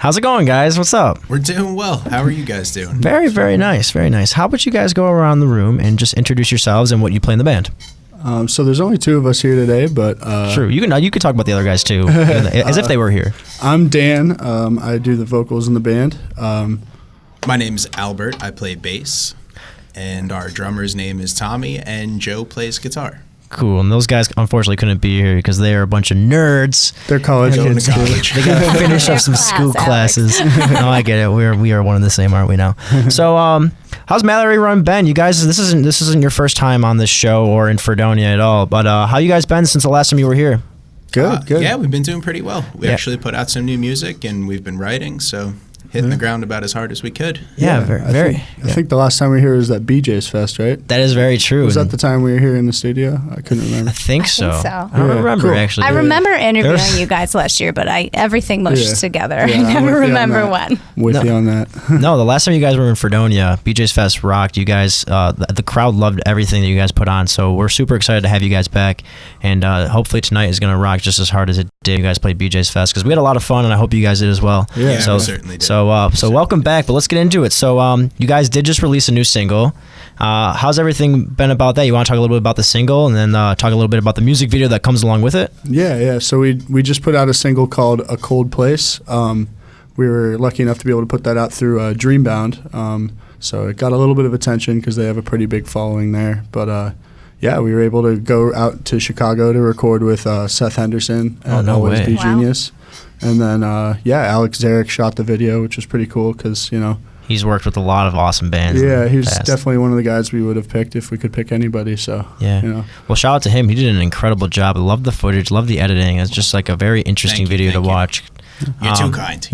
How's it going, guys? What's up? We're doing well. How are you guys doing? Very, very nice. Very nice. How about you guys go around the room and just introduce yourselves and what you play in the band? So there's only two of us here today, but sure, you can talk about the other guys too, as if they were here. I'm Dan. I do the vocals in the band. My name's Albert. I play bass, and our drummer's name is Tommy, and Joe plays guitar. Cool. And those guys unfortunately couldn't be here because they are a bunch of nerds. They're college kids. College. They got to finish up some school classes. No, I get it. We are one and the same, aren't we now? So, how's Mallory Run been? You guys, this isn't your first time on this show or in Fredonia at all. But how you guys been since the last time you were here? Good. Yeah, we've been doing pretty well. We actually put out some new music, and we've been writing, so hitting the ground about as hard as we could. Yeah, very. I think the last time we were here was at BJ's Fest, right? That is very true. Was that the time we were here in the studio? I couldn't remember. I think so. I don't remember, actually. I remember interviewing you guys last year, but everything mushed together. Yeah, I never remember when. With you on that. No, the last time you guys were in Fredonia, BJ's Fest rocked. You guys, the crowd loved everything that you guys put on, so we're super excited to have you guys back, and hopefully tonight is going to rock just as hard as it did. You guys played BJ's Fest, because we had a lot of fun, and I hope you guys did as well. Yeah, so, we certainly did. So welcome back, but let's get into it. So you guys did just release a new single. How's everything been about that? You want to talk a little bit about the single and then talk a little bit about the music video that comes along with it? Yeah. So we just put out a single called A Cold Place. We were lucky enough to be able to put that out through Dreambound. So it got a little bit of attention because they have a pretty big following there. But yeah, we were able to go out to Chicago to record with Seth Henderson at Always Be Genius. And then, Alex Zarek shot the video, which was pretty cool because, he's worked with a lot of awesome bands. Yeah, he was definitely one of the guys we would have picked if we could pick anybody. So, yeah. Well, shout out to him. He did an incredible job. I love the footage, love the editing. It's just like a very interesting video to watch. You're too kind.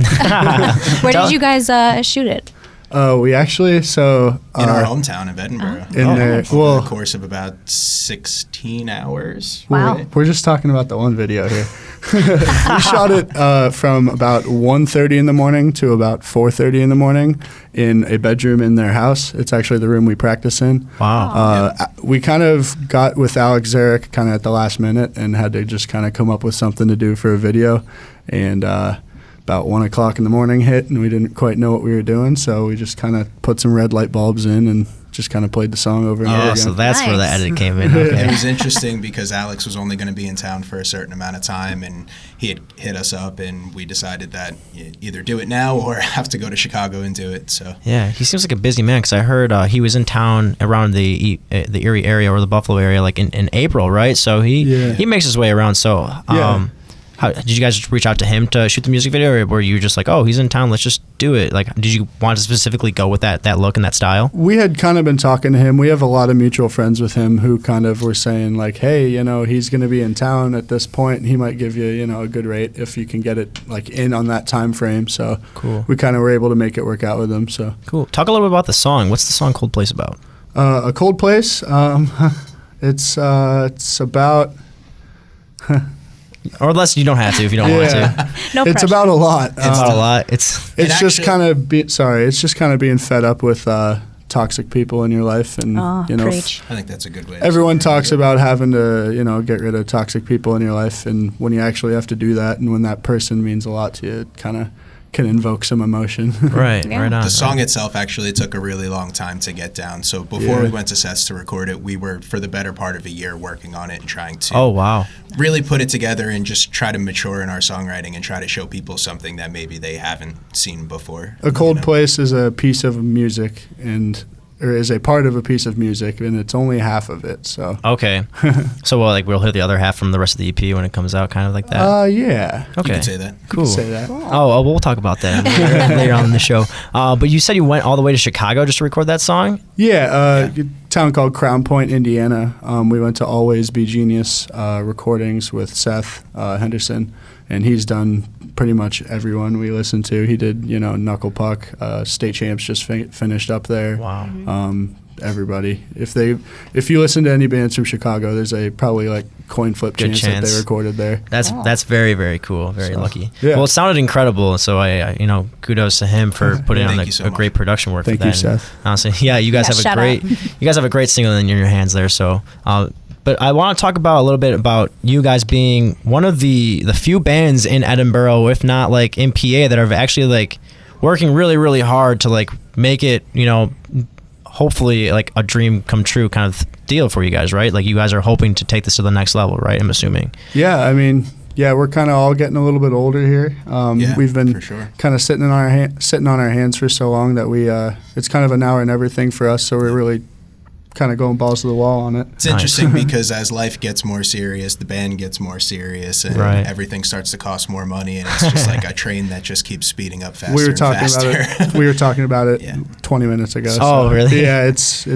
Where did you guys shoot it? We actually, in our hometown of Edinburgh. Over the course of about 16 hours. Wow. We're just talking about the one video here. We shot it from about 1:30 in the morning to about 4:30 in the morning in a bedroom in their house. It's actually the room we practice in. Wow. We kind of got with Alex Zarek kind of at the last minute and had to just kind of come up with something to do for a video. And about 1 o'clock in the morning hit, and we didn't quite know what we were doing, so we just kind of put some red light bulbs in and just kind of played the song over and over again. So that's where the edit came in. Okay. It was interesting because Alex was only going to be in town for a certain amount of time, and he had hit us up, and we decided that you either do it now or have to go to Chicago and do it. So yeah, he seems like a busy man because I heard he was in town around the Erie area or the Buffalo area like in April, right? So he makes his way around. So did you guys just reach out to him to shoot the music video, or were you just like, oh, he's in town, let's just do it? Like, did you want to specifically go with that look and that style? We had kind of been talking to him. We have a lot of mutual friends with him who kind of were saying like, hey, he's going to be in town at this point, and he might give you, a good rate if you can get it like in on that time frame. So cool. We kind of were able to make it work out with him. So cool. Talk a little bit about the song. What's the song "Cold Place" about? A Cold Place. It's about. Or unless you don't have to, if you don't want to. No pressure. It's about a lot. It's about a lot. It's just kind of being fed up with toxic people in your life, and preach. I think that's a good way. Everyone talks about having to get rid of toxic people in your life, and when you actually have to do that, and when that person means a lot to you, it kind of can invoke some emotion. Right on. The song itself actually took a really long time to get down. So before we went to Seth's to record it, we were for the better part of a year working on it and trying to really put it together and just try to mature in our songwriting and try to show people something that maybe they haven't seen before. A Cold Place is a piece of music or is a part of a piece of music, and it's only half of it. So okay, so we'll hear the other half from the rest of the EP when it comes out, kind of like that. Yeah. Okay. You can say that. Cool. You can say that. Oh, we'll talk about that later on in the show. But you said you went all the way to Chicago just to record that song. Yeah, a town called Crown Point, Indiana. We went to Always Be Genius recordings with Seth Henderson, and he's done pretty much everyone we listened to. He did, Knuckle Puck, State Champs just finished up there. Wow. Everybody. If you listen to any bands from Chicago, there's a probably like coin flip chance that they recorded there. That's very, very cool. Very lucky. Yeah. Well, it sounded incredible. So I kudos to him for putting on a great production work. Thank for that. You, Seth. And honestly, you guys have a great single in your hands there. So. But I want to talk about a little bit about you guys being one of the few bands in Edinboro, if not like in PA, that are actually like working really, really hard to like make it, you know, hopefully like a dream come true kind of deal for you guys, right? Like you guys are hoping to take this to the next level, right? I'm assuming. Yeah, I mean, yeah, we're kind of all getting a little bit older here. We've been kind of sitting on our hands for so long that it's kind of a now or never thing for us. So we're really kind of going balls to the wall on it. It's interesting because as life gets more serious, the band gets more serious, and everything starts to cost more money, and it's just like a train that just keeps speeding up faster. We were talking about it 20 minutes ago. Oh, really? Yeah, it's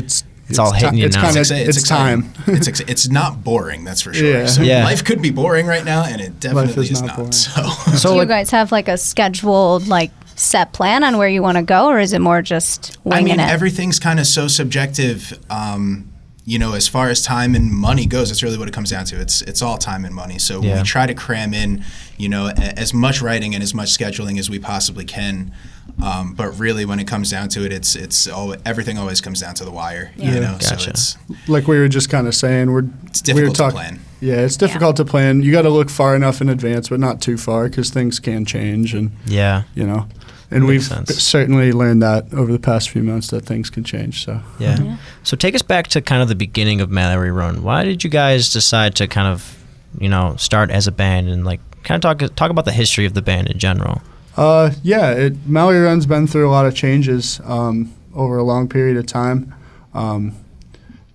all hitting you now. It's time. It's not boring, that's for sure. Yeah. So life could be boring right now, and it definitely is not. So do you guys have like a scheduled like set plan on where you want to go, or is it more just winging it? Everything's kind of so subjective. You know, as far as time and money goes, that's really what it comes down to. It's all time and money. So we try to cram in, you know, as much writing and as much scheduling as we possibly can. But really, when it comes down to it, everything always comes down to the wire. You know, gotcha. So it's like we were just kind of saying, it's difficult to plan. Yeah, it's difficult to plan. You got to look far enough in advance, but not too far, because things can change. And you know. And we've certainly learned that over the past few months that things can change. So So take us back to kind of the beginning of Mallory Run. Why did you guys decide to kind of, you know, start as a band and like kind of talk about the history of the band in general? Mallory Run's been through a lot of changes over a long period of time.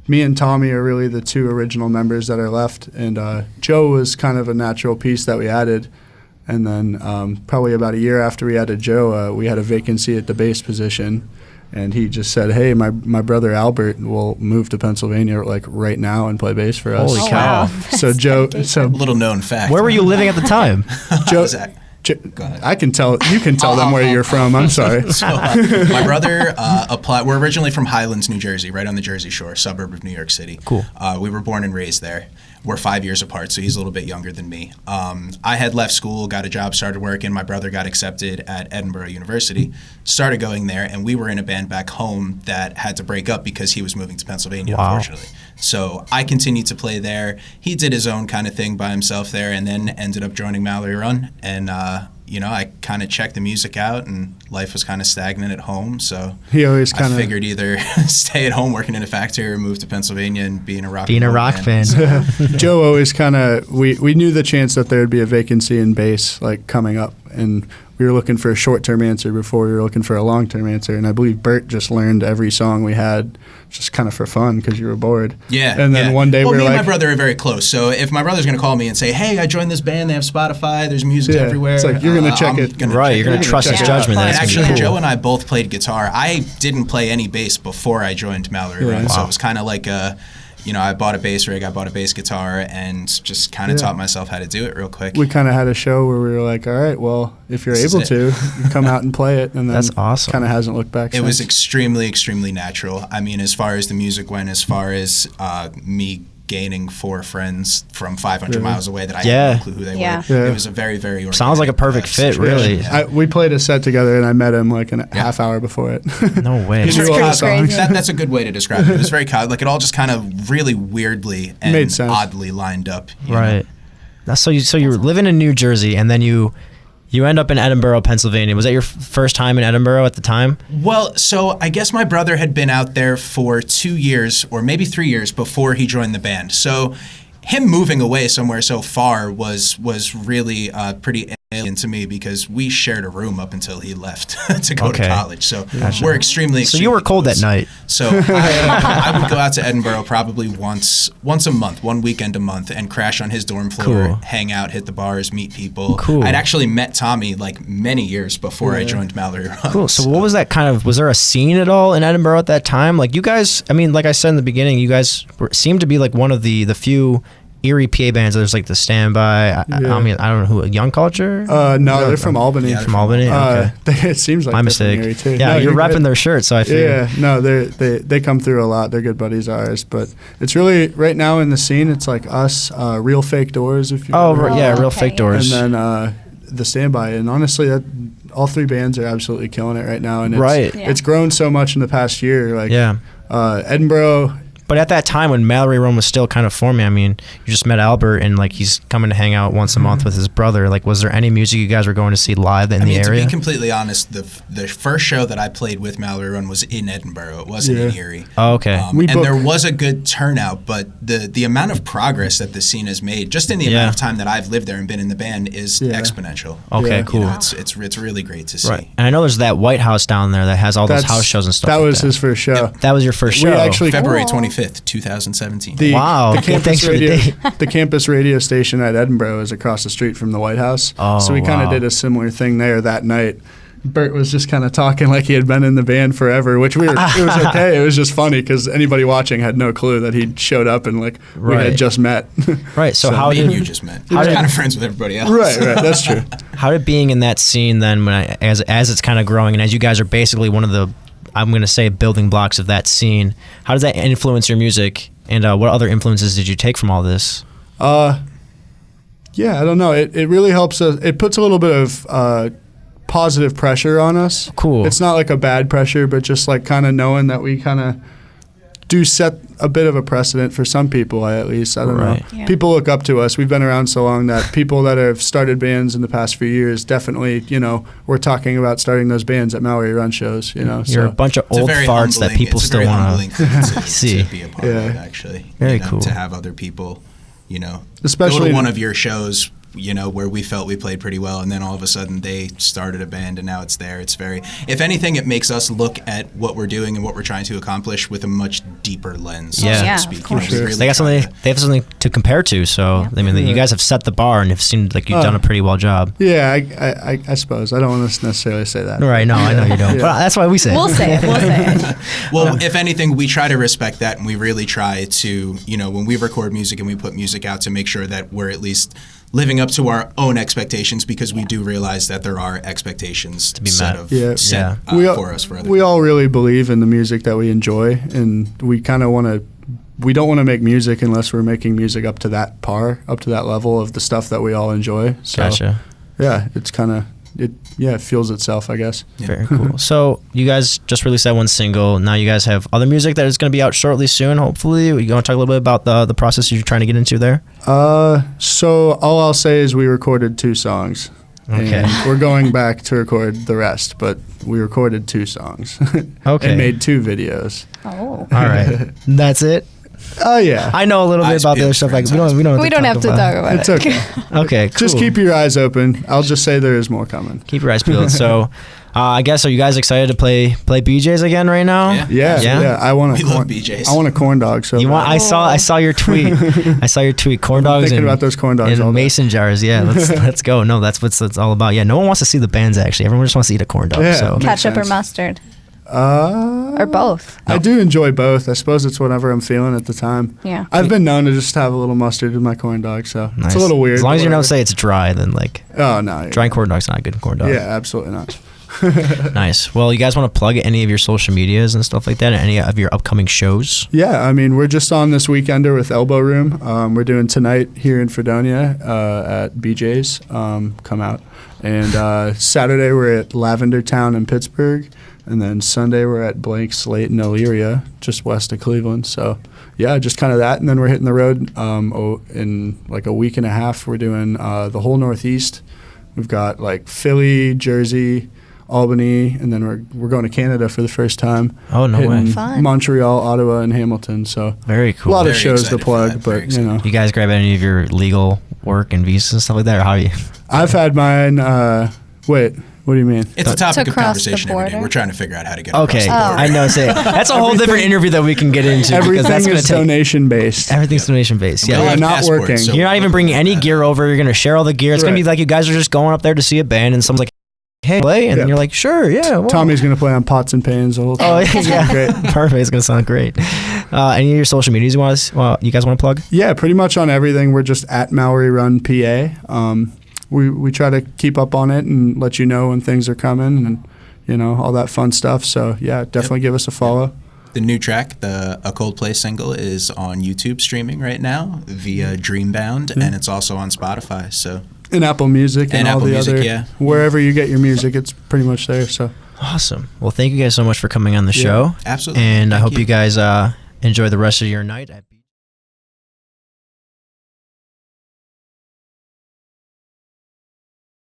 Me and Tommy are really the two original members that are left, and Joe was kind of a natural piece that we added. And then probably about a year after we added Joe, we had a vacancy at the bass position, and he just said, "Hey, my brother Albert will move to Pennsylvania like right now and play bass for us." Holy cow! Wow. So Joe, little known fact. Where were you living at the time? Joe, I can tell. You can tell them where you're from. I'm sorry. So, my brother applied. We're originally from Highlands, New Jersey, right on the Jersey Shore, suburb of New York City. Cool. We were born and raised there. We're 5 years apart, so he's a little bit younger than me. I had left school, got a job, started working. My brother got accepted at Edinboro University, started going there, and we were in a band back home that had to break up because he was moving to Pennsylvania, unfortunately. So I continued to play there. He did his own kind of thing by himself there, and then ended up joining Mallory Run. And you know, I kind of checked the music out, and life was kind of stagnant at home. So I figured either stay at home working in a factory or move to Pennsylvania and be in a rock band. Joe always kind of, we knew the chance that there would be a vacancy in bass like coming up, and we were looking for a short-term answer before we were looking for a long-term answer. And I believe Bert just learned every song we had just kind of for fun because you were bored. Yeah. And then one day we were me like... and my brother are very close. So if my brother's going to call me and say, "Hey, I joined this band. They have Spotify. There's music everywhere." It's like, you're going to check it. You're going to trust his judgment. And actually, Joe and I both played guitar. I didn't play any bass before I joined Mallory Run. So it was kind of like I bought a bass rig, I bought a bass guitar, and just kind of taught myself how to do it real quick. We kind of had a show where we were like, all right, well, if you're able to, you come out and play it. And then that's awesome. Kind of hasn't looked back since. It was extremely, extremely natural. I mean, as far as the music went, as far as me gaining 4 friends from 500 miles away that I had no clue who they were. It was a very, very organic. Sounds like a perfect fit, really. We played a set together, and I met him like a half hour before it. No way. That's a good way to describe it. It was very like it all just kind of really weirdly and oddly lined up. Right. That's so you were living in New Jersey, and then you end up in Edinboro, Pennsylvania. Was that your first time in Edinboro at the time? Well, so I guess my brother had been out there for 2 years or maybe 3 years before he joined the band. So him moving away somewhere so far was really pretty alien to me because we shared a room up until he left to go to college. So we're extremely So you were cold close. at night. So I would go out to Edinboro probably once a month, one weekend a month, and crash on his dorm floor, hang out, hit the bars, meet people. Cool. I'd actually met Tommy like many years before I joined Mallory Run. Cool. So what was that kind of, was there a scene at all in Edinboro at that time? Like you guys, I mean, like I said in the beginning, you guys seemed to be like one of the few Erie PA bands. There's like the Standby. I mean, I don't know who. Young Culture? No, they're from Albany. From Albany. Okay. It seems like my mistake. Erie too. Yeah, you're repping their shirt, so I feel. Yeah, no, they come through a lot. They're good buddies of ours, but it's really right now in the scene. It's like us, Real Fake Doors. If you Real Fake Doors, and then the Standby. And honestly, all 3 bands are absolutely killing it right now. And it's grown so much in the past year. Like Edinboro. But at that time when Mallory Run was still kind of forming, I mean, you just met Albert and like he's coming to hang out once a month with his brother. Like, was there any music you guys were going to see live in the area? To be completely honest, the first show that I played with Mallory Run was in Edinburgh. It wasn't in Erie. Oh, okay. And there was a good turnout, but the amount of progress that the scene has made, just in the amount of time that I've lived there and been in the band, is exponential. Okay, cool. You know, it's really great to see. Right. And I know there's that White House down there that has all those house shows and stuff. That was his first show. Yep. That was your first show. February 25th, 2017. The campus radio station at Edinburgh is across the street from the White House. Oh, so we kind of did a similar thing there that night. Bert was just kind of talking like he had been in the band forever, which it was okay. It was just funny because anybody watching had no clue that he'd showed up and like we had just met. Right. So how did you just met? I was kind of friends with everybody else. Right. That's true. How did being in that scene then, as it's kind of growing, and as you guys are basically one of the, I'm going to say, building blocks of that scene, how does that influence your music? And what other influences did you take from all this? I don't know. It really helps us. It puts a little bit of positive pressure on us. Cool. It's not like a bad pressure, but just like kind of knowing that we kind of do set a bit of a precedent for some people, at least. I don't know. Yeah. People look up to us. We've been around so long that people that have started bands in the past few years definitely, we're talking about starting those bands at Mallory Run shows, You're a bunch of old farts that people still want to see. To be a part of it, actually. Very cool. To have other people, especially go to one of your shows, where we felt we played pretty well, and then all of a sudden they started a band and now it's there. It's if anything, it makes us look at what we're doing and what we're trying to accomplish with a much deeper lens, so to speak. Of course. They have something to compare to, so I mean, you guys have set the bar and it seemed like you've done a pretty well job. Yeah, I suppose. I don't want to necessarily say that. Right, no, I know you don't, but that's why we say it. We'll say it. Well, if anything, we try to respect that, and we really try to, when we record music and we put music out, to make sure that we're at least living up to our own expectations, because we do realize that there are expectations to be met for us. For other we all really believe in the music that we enjoy, and we kind of want to. We don't want to make music unless we're making music up to that level of the stuff that we all enjoy. So, gotcha. Yeah, it's kind of it fuels itself, I guess. Yeah. Very cool. So you guys just released that one single. Now you guys have other music that is going to be out shortly soon, hopefully. You want to talk a little bit about the process you're trying to get into there? So all I'll say is we recorded 2 songs. Okay. And we're going back to record the rest, but we recorded 2 songs. Okay. And made 2 videos. Oh. All right. That's it? Oh, yeah. I know a little bit about the other stuff. Like we don't have to talk about it. It's okay. Okay, cool. Just keep your eyes open. I'll just say there is more coming. Keep your eyes peeled. So, I guess, are you guys excited to play BJ's again right now? Yeah. I want we love BJ's. I want a corn dog. So you want? I saw your tweet. I saw your tweet. Corn dogs. Thinking about those corn dogs in mason jars. Yeah, let's go. No, that's what it's all about. Yeah, no one wants to see the bands actually. Everyone just wants to eat a corn dog. Yeah, so ketchup or mustard. Or both. I do enjoy both. I suppose it's whatever I'm feeling at the time. Yeah. I've been known to just have a little mustard in my corn dog, so nice. It's a little weird. As long as you don't say it's dry, then oh no, dry corn dog's not a good corn dog. Yeah, absolutely not. Nice. Well, you guys want to plug any of your social medias and stuff like that, and any of your upcoming shows? Yeah, I mean, we're just on this weekender with Elbow Room. We're doing tonight here in Fredonia at BJ's. Come out. And Saturday we're at Lavender Town in Pittsburgh. And then Sunday we're at Blank Slate in Elyria, just west of Cleveland. So, yeah, just kind of that. And then we're hitting the road in like a week and a half. We're doing the whole Northeast. We've got like Philly, Jersey, Albany, and then we're going to Canada for the first time. Oh, no way. Fun. Montreal, Ottawa, and Hamilton. So very cool. A lot of shows to plug, but You guys grab any of your legal work and visas and stuff like that, or how are you? I've had mine. Wait. What do you mean? It's a topic of conversation every day. We're trying to figure out how to get across the border. I know. That's a whole different interview that we can get into. Everything is donation-based. Everything's donation-based. Yeah, we're not working. So you're not even bringing any gear over. You're going to share all the gear. It's going to be like you guys are just going up there to see a band, and someone's like, hey, play? And then you're like, sure, yeah. Well. Tommy's going to play on pots and pans the whole time. Oh, yeah. Great. Perfect. It's going to sound great. Any of your social medias you guys want to plug? Yeah, pretty much on everything. We're just at Mallory Run PA. We try to keep up on it and let you know when things are coming and, all that fun stuff. So, yeah, definitely give us a follow. The new track, the A Cold Play single, is on YouTube streaming right now via Dreambound, and it's also on Spotify. So and Apple Music and all the other, wherever you get your music, it's pretty much there. So awesome. Well, thank you guys so much for coming on the show. Absolutely. And I hope you guys enjoy the rest of your night.